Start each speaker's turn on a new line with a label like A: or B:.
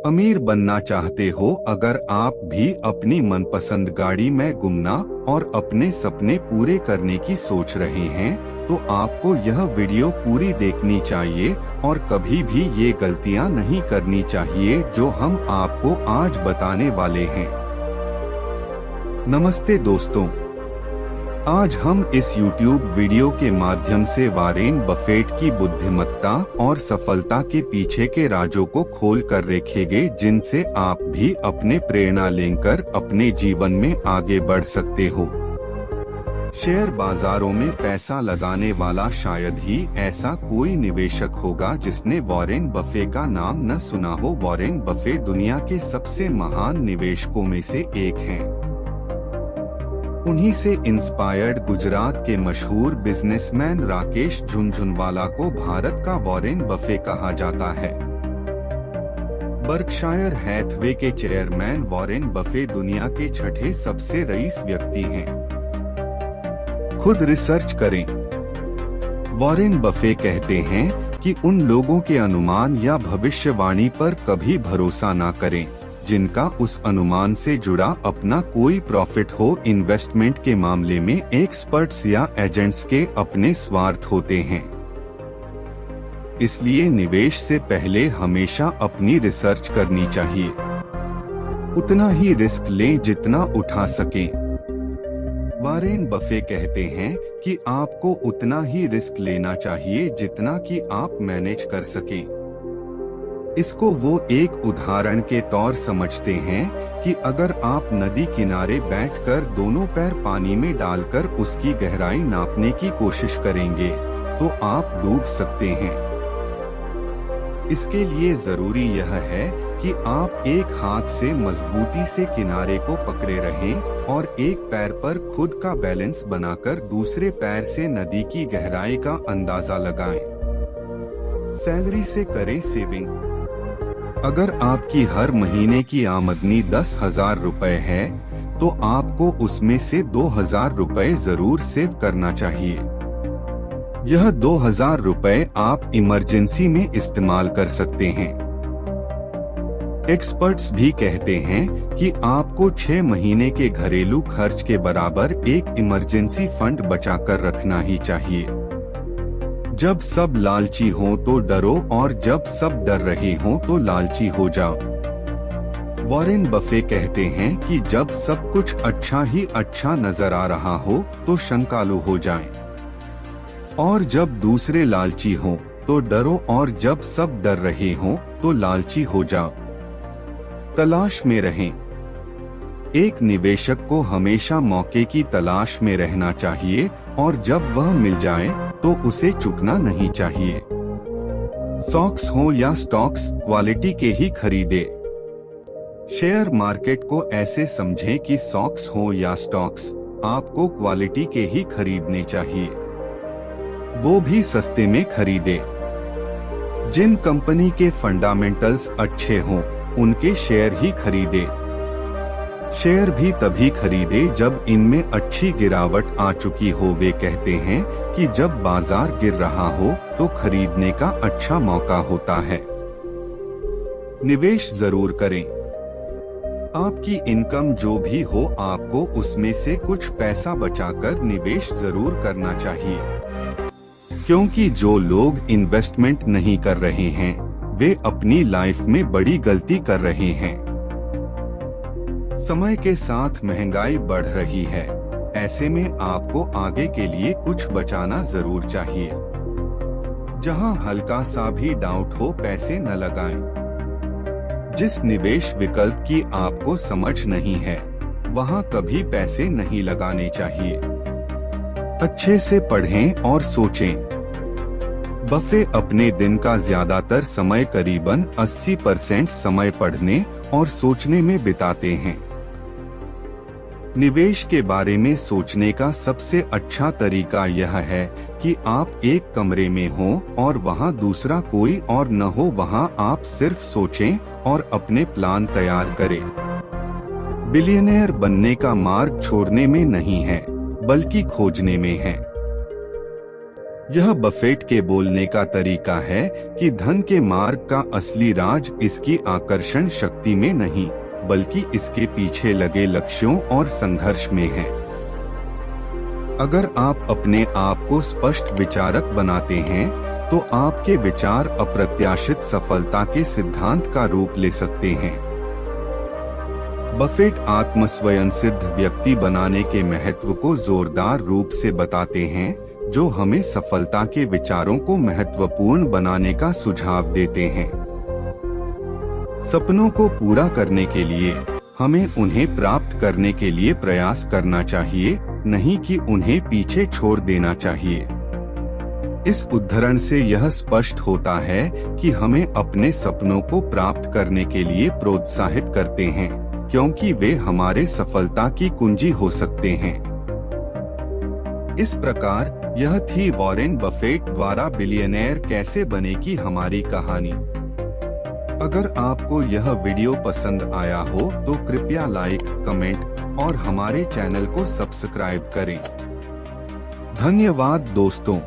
A: अमीर बनना चाहते हो? अगर आप भी अपनी मनपसंद गाड़ी में घूमना और अपने सपने पूरे करने की सोच रहे हैं, तो आपको यह वीडियो पूरी देखनी चाहिए और कभी भी ये गलतियां नहीं करनी चाहिए जो हम आपको आज बताने वाले हैं। नमस्ते दोस्तों, आज हम इस YouTube वीडियो के माध्यम से वॉरेन बफेट की बुद्धिमत्ता और सफलता के पीछे के राजों को खोल कर रखेंगे, जिनसे आप भी अपने प्रेरणा लेकर अपने जीवन में आगे बढ़ सकते हो। शेयर बाजारों में पैसा लगाने वाला शायद ही ऐसा कोई निवेशक होगा जिसने वॉरेन बफे का नाम न सुना हो। वॉरेन बफे दुनिया के सबसे महान निवेशकों में से एक हैं। उन्हीं से इंस्पायर्ड गुजरात के मशहूर बिजनेसमैन राकेश झुनझुनवाला को भारत का वॉरेन बफे कहा जाता है। बर्कशायर हैथवे के चेयरमैन वॉरेन बफे दुनिया के छठे सबसे रईस व्यक्ति हैं। खुद रिसर्च करें। वॉरेन बफे कहते हैं कि उन लोगों के अनुमान या भविष्यवाणी पर कभी भरोसा न करें जिनका उस अनुमान से जुड़ा अपना कोई प्रॉफिट हो। इन्वेस्टमेंट के मामले में एक्सपर्ट्स या एजेंट्स के अपने स्वार्थ होते हैं, इसलिए निवेश से पहले हमेशा अपनी रिसर्च करनी चाहिए। उतना ही रिस्क लें जितना उठा सकें। वॉरेन बफे कहते हैं कि आपको उतना ही रिस्क लेना चाहिए जितना कि आप मैनेज कर सकें। इसको वो एक उदाहरण के तौर समझते हैं कि अगर आप नदी किनारे बैठकर दोनों पैर पानी में डालकर उसकी गहराई नापने की कोशिश करेंगे तो आप डूब सकते हैं। इसके लिए जरूरी यह है कि आप एक हाथ से मजबूती से किनारे को पकड़े रहें और एक पैर पर खुद का बैलेंस बनाकर दूसरे पैर से नदी की गहराई का अंदाजा लगाएं। सैलरी से करें सेविंग। अगर आपकी हर महीने की आमदनी 10,000 रुपए है तो आपको उसमें से 2,000 रुपए जरूर सेव करना चाहिए। यह 2,000 रुपए आप इमरजेंसी में इस्तेमाल कर सकते हैं। एक्सपर्ट्स भी कहते हैं कि आपको 6 महीने के घरेलू खर्च के बराबर एक इमरजेंसी फंड बचाकर रखना ही चाहिए। जब सब लालची हो तो डरो और जब सब डर रहे हो तो लालची हो जाओ। वॉरेन बफे कहते हैं कि जब सब कुछ अच्छा ही अच्छा नजर आ रहा हो तो शंकालु हो जाएं, और जब दूसरे लालची हो तो डरो और जब सब डर रहे हो तो लालची हो जाओ। तलाश में रहें। एक निवेशक को हमेशा मौके की तलाश में रहना चाहिए और जब वह मिल जाए तो उसे चुकना नहीं चाहिए। स्टॉक्स हो या स्टॉक्स, क्वालिटी के ही खरीदे। शेयर मार्केट को ऐसे समझें कि स्टॉक्स हो या स्टॉक्स, आपको क्वालिटी के ही खरीदने चाहिए, वो भी सस्ते में खरीदे। जिन कंपनी के फंडामेंटल्स अच्छे हों उनके शेयर ही खरीदे। शेयर भी तभी खरीदे जब इनमें अच्छी गिरावट आ चुकी हो। वे कहते हैं कि जब बाजार गिर रहा हो तो खरीदने का अच्छा मौका होता है। निवेश जरूर करें। आपकी इनकम जो भी हो आपको उसमें से कुछ पैसा बचाकर निवेश जरूर करना चाहिए, क्योंकि जो लोग इन्वेस्टमेंट नहीं कर रहे हैं वे अपनी लाइफ में बड़ी गलती कर रहे हैं। समय के साथ महंगाई बढ़ रही है, ऐसे में आपको आगे के लिए कुछ बचाना जरूर चाहिए। जहां हल्का सा भी डाउट हो पैसे न लगाएं। जिस निवेश विकल्प की आपको समझ नहीं है वहां कभी पैसे नहीं लगाने चाहिए। अच्छे से पढ़ें और सोचें। बफे अपने दिन का ज्यादातर समय करीबन 80% समय पढ़ने और सोचने में बिताते हैं। निवेश के बारे में सोचने का सबसे अच्छा तरीका यह है कि आप एक कमरे में हों और वहां दूसरा कोई और न हो। वहां आप सिर्फ सोचें और अपने प्लान तैयार करें। बिलियनेयर बनने का मार्ग छोड़ने में नहीं है बल्कि खोजने में है। यह बफेट के बोलने का तरीका है कि धन के मार्ग का असली राज इसकी आकर्षण शक्ति में नहीं, बल्कि इसके पीछे लगे लक्ष्यों और संघर्ष में है। अगर आप अपने आप को स्पष्ट विचारक बनाते हैं, तो आपके विचार अप्रत्याशित सफलता के सिद्धांत का रूप ले सकते हैं। बफेट आत्मस्वयं सिद्ध व्यक्ति बनाने के महत्व को जोरदार रूप से बताते हैं, जो हमें सफलता के विचारों को महत्वपूर्ण बनाने का सुझाव देते हैं। सपनों को पूरा करने के लिए हमें उन्हें प्राप्त करने के लिए प्रयास करना चाहिए, नहीं कि उन्हें पीछे छोड़ देना चाहिए। इस उदाहरण से यह स्पष्ट होता है कि हमें अपने सपनों को प्राप्त करने के लिए प्रोत्साहित करते हैं, क्योंकि वे हमारे सफलता की कुंजी हो सकते हैं। इस प्रकार यह थी वॉरेन बफेट द्वारा बिलियनेयर कैसे बने की हमारी कहानी। अगर आपको यह वीडियो पसंद आया हो तो कृपया लाइक, कमेंट और हमारे चैनल को सब्सक्राइब करें। धन्यवाद दोस्तों।